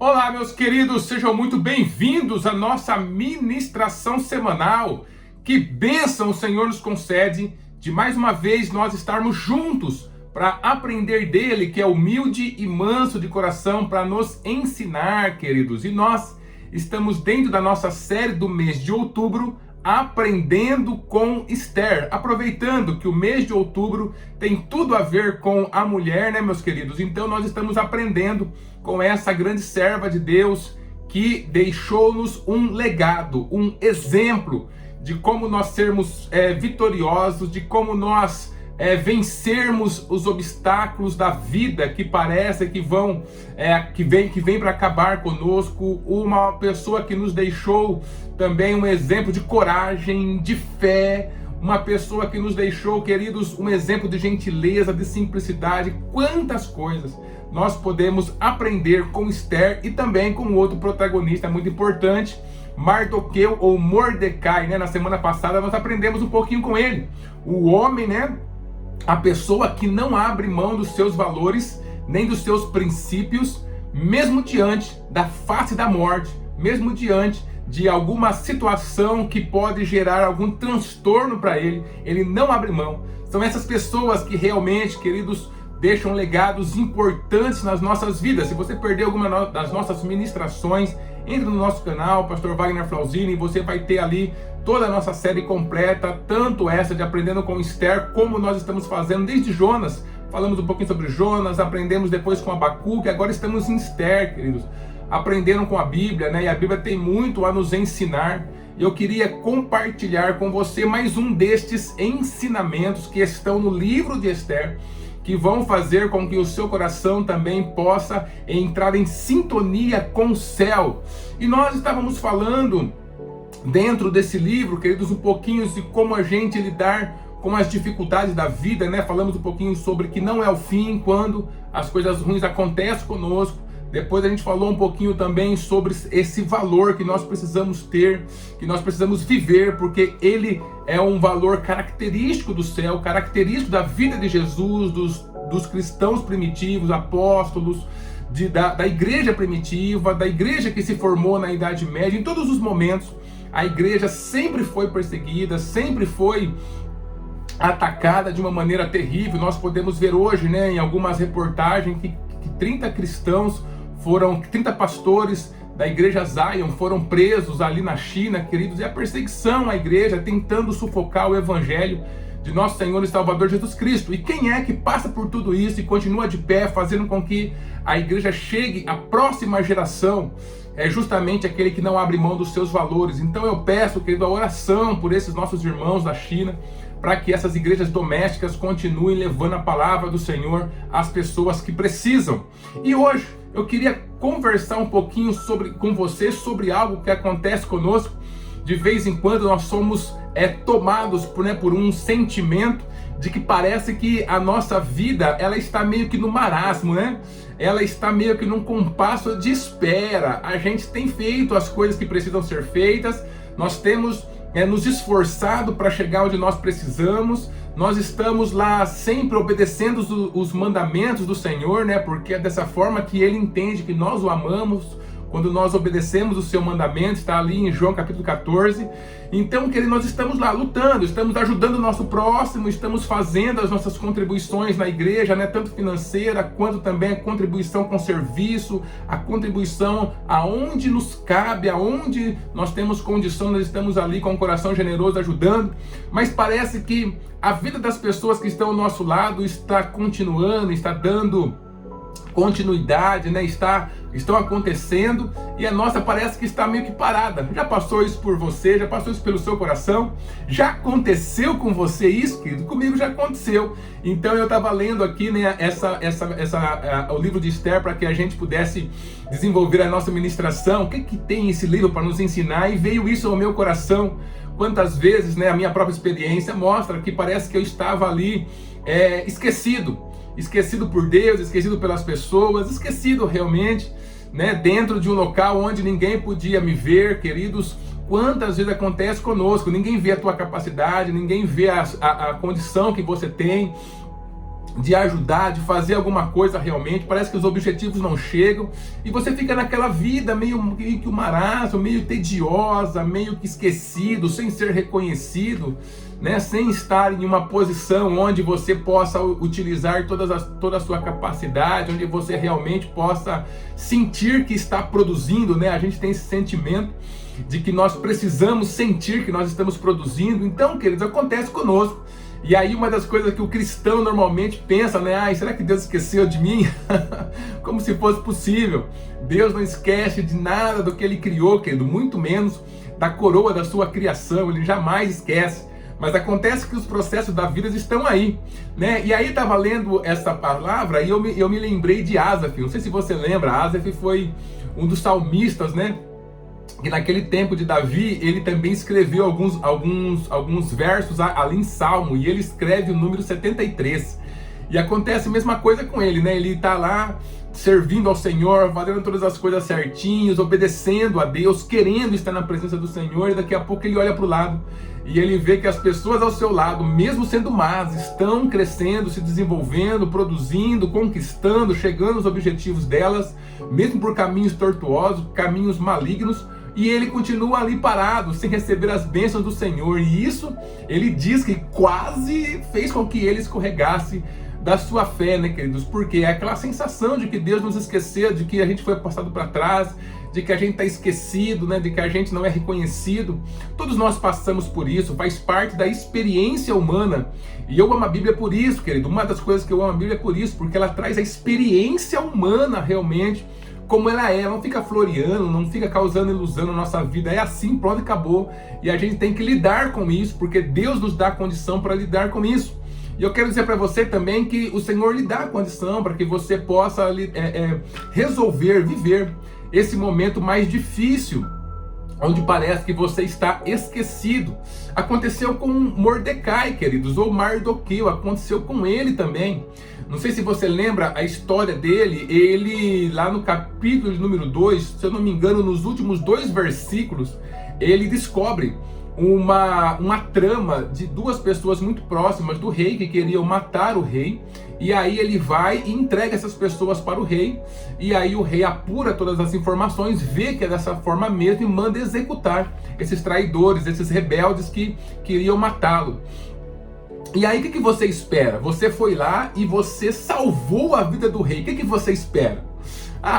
Olá, meus queridos, sejam muito bem-vindos à nossa ministração semanal. Que bênção o Senhor nos concede de mais uma vez nós estarmos juntos para aprender dele, que é humilde e manso de coração, para nos ensinar, queridos. E nós estamos dentro da nossa série do mês de outubro, Aprendendo com Esther, aproveitando que o mês de outubro tem tudo a ver com a mulher, né, meus queridos? Então nós estamos aprendendo com essa grande serva de Deus que deixou-nos um legado, um exemplo de como nós sermos vitoriosos, de como nós vencermos os obstáculos da vida que parece que vem para acabar conosco. Uma pessoa que nos deixou também um exemplo de coragem, de fé, uma pessoa que nos deixou, queridos, um exemplo de gentileza, de simplicidade. Quantas coisas nós podemos aprender com Esther e também com outro protagonista muito importante, Mardoqueu ou Mordecai, né? Na semana passada nós aprendemos um pouquinho com ele, o homem, né? A pessoa que não abre mão dos seus valores, nem dos seus princípios, mesmo diante da face da morte, mesmo diante de alguma situação que pode gerar algum transtorno para ele, ele não abre mão. São essas pessoas que realmente, queridos, deixam legados importantes nas nossas vidas. Se você perdeu alguma das nossas ministrações, entre no nosso canal, Pastor Wagner Flauzini, e você vai ter ali toda a nossa série completa, tanto essa de Aprendendo com Esther, como nós estamos fazendo desde Jonas. Falamos um pouquinho sobre Jonas, aprendemos depois com Abacuque, agora estamos em Esther, queridos. Aprenderam com a Bíblia, né? E a Bíblia tem muito a nos ensinar. Eu queria compartilhar com você mais um destes ensinamentos que estão no livro de Esther, que vão fazer com que o seu coração também possa entrar em sintonia com o céu. E nós estávamos falando dentro desse livro, queridos, um pouquinho de como a gente lidar com as dificuldades da vida, né? Falamos um pouquinho sobre que não é o fim quando as coisas ruins acontecem conosco. Depois a gente falou um pouquinho também sobre esse valor que nós precisamos ter, que nós precisamos viver, porque ele é um valor característico do céu, característico da vida de Jesus, dos cristãos primitivos, apóstolos, da igreja primitiva, da igreja que se formou na Idade Média. Em todos os momentos, a igreja sempre foi perseguida, sempre foi atacada de uma maneira terrível. Nós podemos ver hoje, né, em algumas reportagens que 30 pastores da igreja Zion foram presos ali na China, queridos, e a perseguição à igreja, tentando sufocar o evangelho de nosso Senhor e Salvador Jesus Cristo. E quem é que passa por tudo isso e continua de pé, fazendo com que a igreja chegue à próxima geração? É justamente aquele que não abre mão dos seus valores. Então eu peço, querido, a oração por esses nossos irmãos da China, para que essas igrejas domésticas continuem levando a palavra do Senhor às pessoas que precisam. E hoje eu queria conversar um pouquinho com você sobre algo que acontece conosco. De vez em quando nós somos tomados por um sentimento de que parece que a nossa vida ela está meio que no marasmo, né? Ela está meio que num compasso de espera. A gente tem feito as coisas que precisam ser feitas, nós temos nos esforçado para chegar onde nós precisamos, nós estamos lá sempre obedecendo os mandamentos do Senhor, né? Porque é dessa forma que Ele entende que nós o amamos, quando nós obedecemos o seu mandamento. Está ali em João capítulo 14. Então, querido, nós estamos lá lutando, estamos ajudando o nosso próximo, estamos fazendo as nossas contribuições na igreja, né? Tanto financeira, quanto também a contribuição com serviço, a contribuição aonde nos cabe, aonde nós temos condição, nós estamos ali com o coração generoso ajudando. Mas parece que a vida das pessoas que estão ao nosso lado está continuando, está dando continuidade, né? Estão acontecendo, e a nossa parece que está meio que parada. Já passou isso por você? Já passou isso pelo seu coração? Já aconteceu com você isso, querido? Comigo já aconteceu. Então eu estava lendo aqui, né, o livro de Esther, para que a gente pudesse desenvolver a nossa ministração. O que tem esse livro para nos ensinar? E veio isso ao meu coração. Quantas vezes, né, a minha própria experiência mostra que parece que eu estava ali esquecido por Deus, esquecido pelas pessoas, esquecido realmente, né, dentro de um local onde ninguém podia me ver, queridos. Quantas vezes acontece conosco, ninguém vê a tua capacidade, ninguém vê a condição que você tem, de ajudar, de fazer alguma coisa realmente, parece que os objetivos não chegam, e você fica naquela vida meio que um marasmo, meio tediosa, meio que esquecido, sem ser reconhecido, né? Sem estar em uma posição onde você possa utilizar toda a sua capacidade, onde você realmente possa sentir que está produzindo, né? A gente tem esse sentimento de que nós precisamos sentir que nós estamos produzindo. Então, queridos, acontece conosco. E aí uma das coisas que o cristão normalmente pensa, né? Ai, será que Deus esqueceu de mim? Como se fosse possível. Deus não esquece de nada do que Ele criou, querido, muito menos da coroa da sua criação. Ele jamais esquece. Mas acontece que os processos da vida estão aí, né? E aí estava lendo essa palavra e eu me lembrei de Asaf. Não sei se você lembra, Asaf foi um dos salmistas, né? Que naquele tempo de Davi, ele também escreveu alguns versos ali em Salmo, e ele escreve o número 73. E acontece a mesma coisa com ele, né? Ele está lá servindo ao Senhor, fazendo todas as coisas certinhas, obedecendo a Deus, querendo estar na presença do Senhor, e daqui a pouco ele olha para o lado e ele vê que as pessoas ao seu lado, mesmo sendo más, estão crescendo, se desenvolvendo, produzindo, conquistando, chegando aos objetivos delas, mesmo por caminhos tortuosos, caminhos malignos. E ele continua ali parado, sem receber as bênçãos do Senhor. E isso, ele diz que quase fez com que ele escorregasse da sua fé, né, queridos? Porque é aquela sensação de que Deus nos esqueceu, de que a gente foi passado para trás, de que a gente está esquecido, né, de que a gente não é reconhecido. Todos nós passamos por isso, faz parte da experiência humana. E eu amo a Bíblia por isso, querido. Uma das coisas que eu amo a Bíblia é por isso, porque ela traz a experiência humana realmente, como ela é, não fica floreando, não fica causando ilusão na nossa vida, é assim, pronto, acabou. E a gente tem que lidar com isso, porque Deus nos dá a condição para lidar com isso. E eu quero dizer para você também que o Senhor lhe dá a condição para que você possa resolver, viver esse momento mais difícil, onde parece que você está esquecido. Aconteceu com Mordecai, queridos, ou Mardoqueu, aconteceu com ele também. Não sei se você lembra a história dele, ele lá no capítulo de número 2, se eu não me engano, nos últimos 2 versículos, ele descobre uma trama de 2 pessoas muito próximas do rei, que queriam matar o rei, e aí ele vai e entrega essas pessoas para o rei, e aí o rei apura todas as informações, vê que é dessa forma mesmo e manda executar esses traidores, esses rebeldes que queriam matá-lo. E aí o que você espera? Você foi lá e você salvou a vida do rei. O que você espera?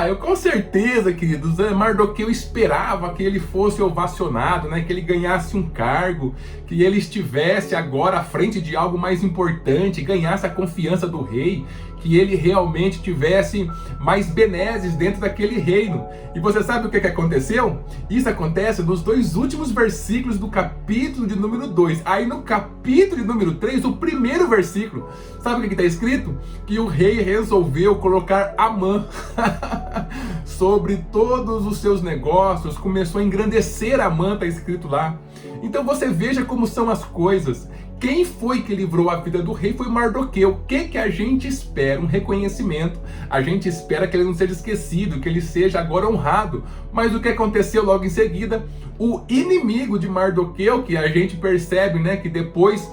Eu com certeza, queridos, Mardoqueu esperava que ele fosse ovacionado, né? Que ele ganhasse um cargo, que ele estivesse agora à frente de algo mais importante, ganhasse a confiança do rei, que ele realmente tivesse mais benesses dentro daquele reino. E você sabe o que aconteceu? Isso acontece nos 2 últimos versículos do capítulo de número 2. Aí no capítulo de número 3, o primeiro versículo, sabe o que está escrito? Que o rei resolveu colocar Amã sobre todos os seus negócios, começou a engrandecer Amã, está escrito lá. Então você veja como são as coisas. Quem foi que livrou a vida do rei foi Mardoqueu. O que a gente espera? Um reconhecimento. A gente espera que ele não seja esquecido, que ele seja agora honrado. Mas o que aconteceu logo em seguida? O inimigo de Mardoqueu, que a gente percebe, né, que depois,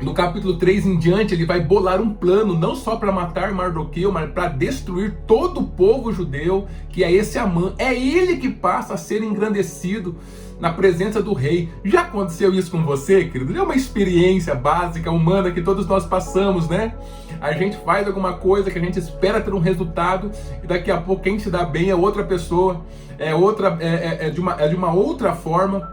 no capítulo 3 em diante, ele vai bolar um plano, não só para matar Mardoqueu, mas para destruir todo o povo judeu, que é esse Amã. É ele que passa a ser engrandecido na presença do rei. Já aconteceu isso com você, querido? É uma experiência básica, humana, que todos nós passamos, né? A gente faz alguma coisa que a gente espera ter um resultado, e daqui a pouco quem se dá bem é outra pessoa, é de uma outra forma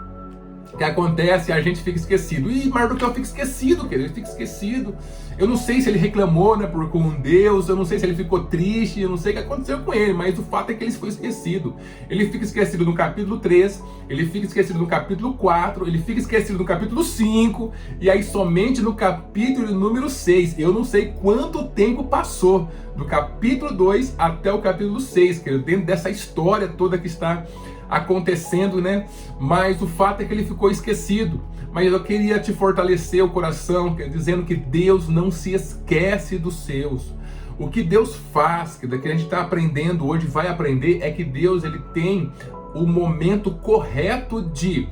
que acontece, e a gente fica esquecido. E Mardoqueu fica esquecido, querido, ele fica esquecido. Eu não sei se ele reclamou, né, com Deus, eu não sei se ele ficou triste, eu não sei o que aconteceu com ele, mas o fato é que ele foi esquecido. Ele fica esquecido no capítulo 3, ele fica esquecido no capítulo 4, ele fica esquecido no capítulo 5, e aí somente no capítulo número 6. Eu não sei quanto tempo passou do capítulo 2 até o capítulo 6, querido, dentro dessa história toda que está acontecendo, né? Mas o fato é que ele ficou esquecido. Mas eu queria te fortalecer o coração, dizendo que Deus não se esquece dos seus. O que Deus faz, que a gente está aprendendo hoje, vai aprender, é que Deus, ele tem o momento correto de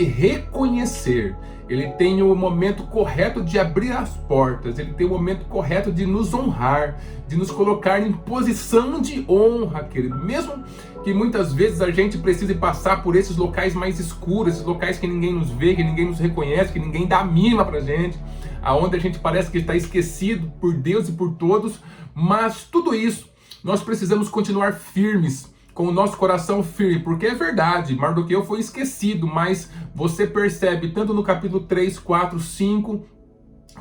reconhecer ele tem o momento correto de abrir as portas, ele tem o momento correto de nos honrar, de nos colocar em posição de honra, querido. Mesmo que muitas vezes a gente precise passar por esses locais mais escuros, esses locais que ninguém nos vê, que ninguém nos reconhece, que ninguém dá a mínima pra gente, aonde a gente parece que está esquecido por Deus e por todos, mas tudo isso nós precisamos continuar firmes, com o nosso coração firme, porque é verdade, Mardoqueu foi esquecido, mas você percebe tanto no capítulo 3, 4, 5,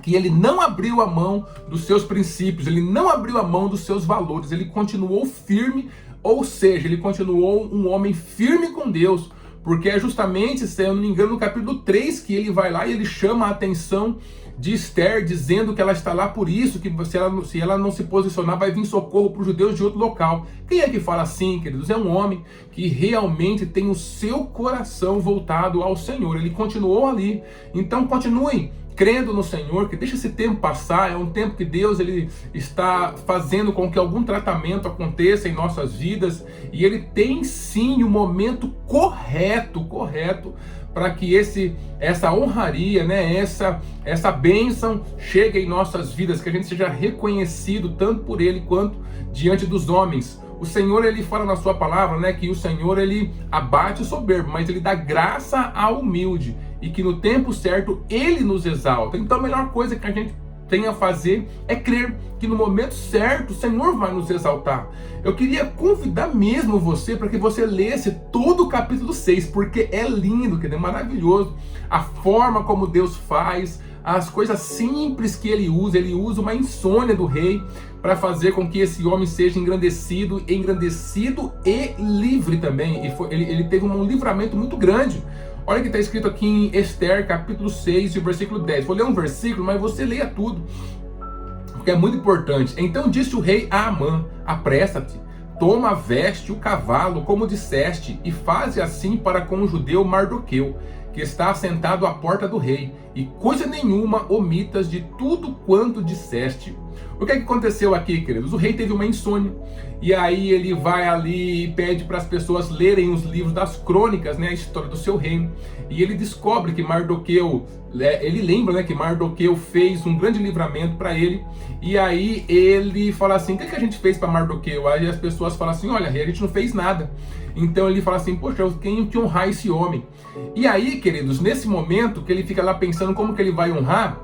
que ele não abriu a mão dos seus princípios, ele não abriu a mão dos seus valores, ele continuou firme, ou seja, ele continuou um homem firme com Deus, porque é justamente, se eu não me engano, no capítulo 3 que ele vai lá e ele chama a atenção de Esther, dizendo que ela está lá por isso, que se ela não se posicionar, vai vir socorro para os judeus de outro local. Quem é que fala assim, queridos? É um homem que realmente tem o seu coração voltado ao Senhor. Ele continuou ali. Então continuem crendo no Senhor, que deixa esse tempo passar. É um tempo que Deus ele está fazendo com que algum tratamento aconteça em nossas vidas, e ele tem sim o momento correto para que essa honraria, né, essa bênção chegue em nossas vidas, que a gente seja reconhecido tanto por ele quanto diante dos homens. O Senhor, ele fala na sua palavra, né, que o Senhor, ele abate o soberbo, mas ele dá graça ao humilde, e que no tempo certo ele nos exalta. Então a melhor coisa que a gente tem a fazer é crer que no momento certo o Senhor vai nos exaltar. Eu queria convidar mesmo você para que você lesse todo o capítulo 6, porque é lindo, que é maravilhoso a forma como Deus faz, as coisas simples que ele usa uma insônia do rei para fazer com que esse homem seja engrandecido e livre também. E ele teve um livramento muito grande. Olha o que está escrito aqui em Esther, capítulo 6, e o versículo 10. Vou ler um versículo, mas você leia tudo, porque é muito importante. Então disse o rei a Amã: apressa-te, toma a veste, o cavalo, como disseste, e faze assim para com o judeu Mardoqueu, que está assentado à porta do rei, e coisa nenhuma omitas de tudo quanto disseste. O que é que aconteceu aqui, queridos? O rei teve uma insônia, e aí ele vai ali e pede para as pessoas lerem os livros das crônicas, né, a história do seu reino, e ele descobre que Mardoqueu, ele lembra, né, que Mardoqueu fez um grande livramento para ele, e aí ele fala assim: o que é que a gente fez para Mardoqueu? Aí as pessoas falam assim: olha, rei, a gente não fez nada. Então ele fala assim: poxa, eu tenho que honrar esse homem. E aí, queridos, nesse momento que ele fica lá pensando como que ele vai honrar,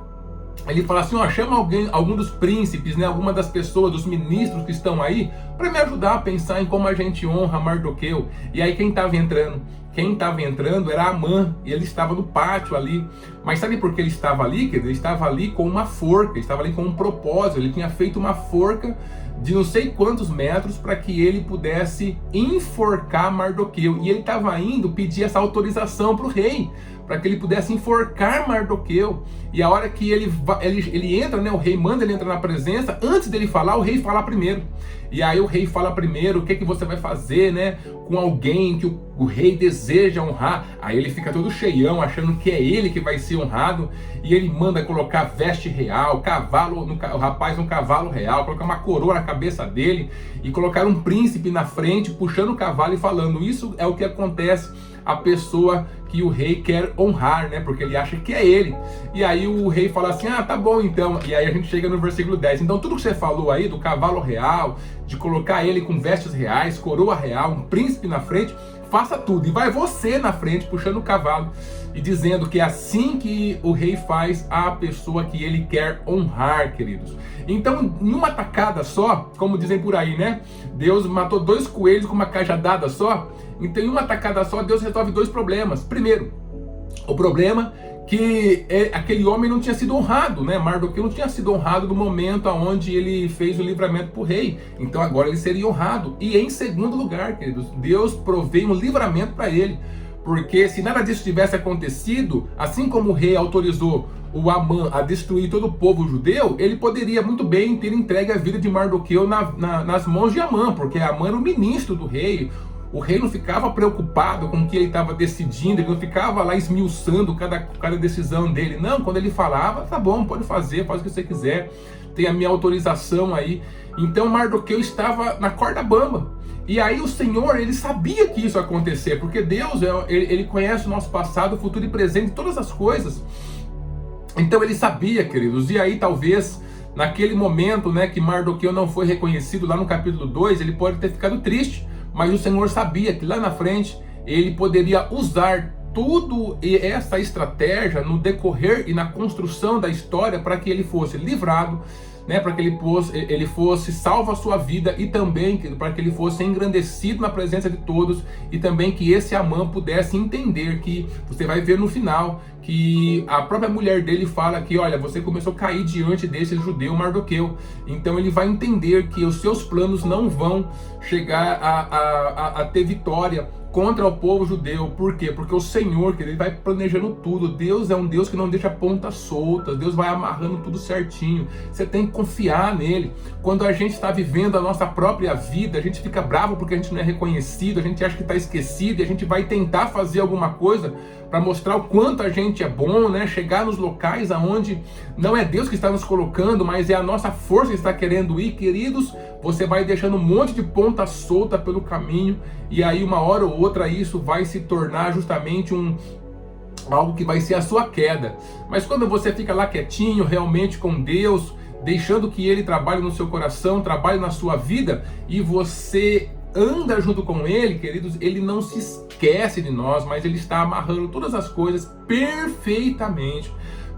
ele fala assim: ó, chama algum dos príncipes, né, alguma das pessoas, dos ministros que estão aí, para me ajudar a pensar em como a gente honra Mardoqueu. E aí quem estava entrando? Quem estava entrando era Amã, e ele estava no pátio ali. Mas sabe por que ele estava ali, querido? Ele estava ali com uma forca, ele estava ali com um propósito, ele tinha feito uma forca de não sei quantos metros para que ele pudesse enforcar Mardoqueu. E ele estava indo pedir essa autorização para o rei, para que ele pudesse enforcar Mardoqueu. E a hora que ele entra, né, o rei manda ele entrar na presença. Antes dele falar, o rei fala primeiro. E aí o rei fala primeiro: o que que você vai fazer, né, com alguém que o rei deseja honrar? Aí ele fica todo cheião, achando que é ele que vai ser honrado. E ele manda colocar veste real, o rapaz no cavalo real, colocar uma coroa na cabeça dele e colocar um príncipe na frente, puxando o cavalo e falando: isso é o que acontece a pessoa que o rei quer honrar, né? Porque ele acha que é ele. E aí o rei fala assim: ah, tá bom então. E aí a gente chega no versículo 10. Então tudo que você falou aí do cavalo real, de colocar ele com vestes reais, coroa real, um príncipe na frente, faça tudo. E vai você na frente, puxando o cavalo e dizendo que é assim que o rei faz a pessoa que ele quer honrar, queridos. Então, em uma tacada só, como dizem por aí, né? Deus matou 2 coelhos com uma cajadada só. Então, em uma tacada só, Deus resolve 2 problemas. Primeiro, o problema que aquele homem não tinha sido honrado, né? Mardoqueu não tinha sido honrado no momento onde ele fez o livramento para o rei. Então agora ele seria honrado. E em segundo lugar, queridos, Deus provém um livramento para ele. Porque se nada disso tivesse acontecido, assim como o rei autorizou o Amã a destruir todo o povo judeu, ele poderia muito bem ter entregue a vida de Mardoqueu nas mãos de Amã, porque Amã era o ministro do rei. O rei não ficava preocupado com o que ele estava decidindo, ele não ficava lá esmiuçando cada decisão dele. Não, quando ele falava: tá bom, pode fazer, faz o que você quiser, tem a minha autorização aí. Então Mardoqueu estava na corda bamba. E aí o Senhor, ele sabia que isso ia acontecer, porque Deus, ele conhece o nosso passado, futuro e presente, todas as coisas. Então ele sabia, queridos, e aí talvez naquele momento, né, que Mardoqueu não foi reconhecido lá no capítulo 2, ele pode ter ficado triste, mas o Senhor sabia que lá na frente ele poderia usar tudo essa estratégia no decorrer e na construção da história para que ele fosse livrado, né, para que ele fosse salvo a sua vida e também para que ele fosse engrandecido na presença de todos e também que esse Amã pudesse entender que, você vai ver no final, que a própria mulher dele fala que, olha, você começou a cair diante desse judeu Mardoqueu, então ele vai entender que os seus planos não vão chegar a ter vitória contra o povo judeu. Por quê? Porque o Senhor, que ele vai planejando tudo. Deus é um Deus que não deixa pontas soltas. Deus vai amarrando tudo certinho. Você tem que confiar nele. Quando a gente está vivendo a nossa própria vida, a gente fica bravo porque a gente não é reconhecido, a gente acha que está esquecido e a gente vai tentar fazer alguma coisa para mostrar o quanto a gente é bom, né? Chegar nos locais aonde não é Deus que está nos colocando, mas é a nossa força que está querendo ir. Queridos, você vai deixando um monte de ponta solta pelo caminho, e aí uma hora ou outra isso vai se tornar justamente algo que vai ser a sua queda. Mas quando você fica lá quietinho, realmente com Deus, deixando que Ele trabalhe no seu coração, trabalhe na sua vida, e você anda junto com Ele, queridos, Ele não se esquece de nós, mas Ele está amarrando todas as coisas perfeitamente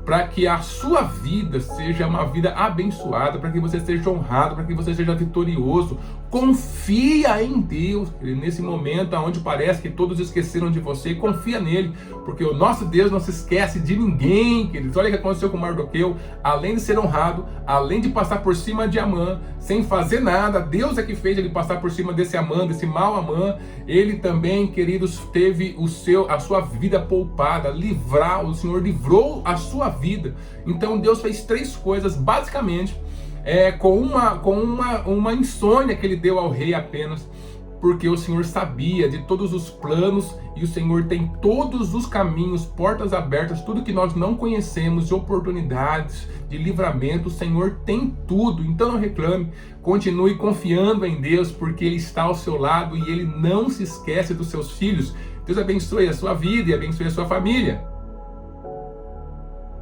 para que a sua vida seja uma vida abençoada, para que você seja honrado, para que você seja vitorioso. Confia em Deus nesse momento onde parece que todos esqueceram de você. Confia nele, porque o nosso Deus não se esquece de ninguém, queridos. Olha o que aconteceu com Mardoqueu. Além de ser honrado, além de passar por cima de Amã, sem fazer nada, Deus é que fez ele passar por cima desse Amã, desse mau Amã. Ele também, queridos, teve a sua vida poupada, o Senhor livrou a sua vida. Então Deus fez três coisas, basicamente, com uma insônia que ele deu ao rei apenas, porque o Senhor sabia de todos os planos, e o Senhor tem todos os caminhos, portas abertas, tudo que nós não conhecemos, de oportunidades, de livramento. O Senhor tem tudo. Então não reclame, continue confiando em Deus, porque Ele está ao seu lado e Ele não se esquece dos seus filhos. Deus abençoe a sua vida e abençoe a sua família.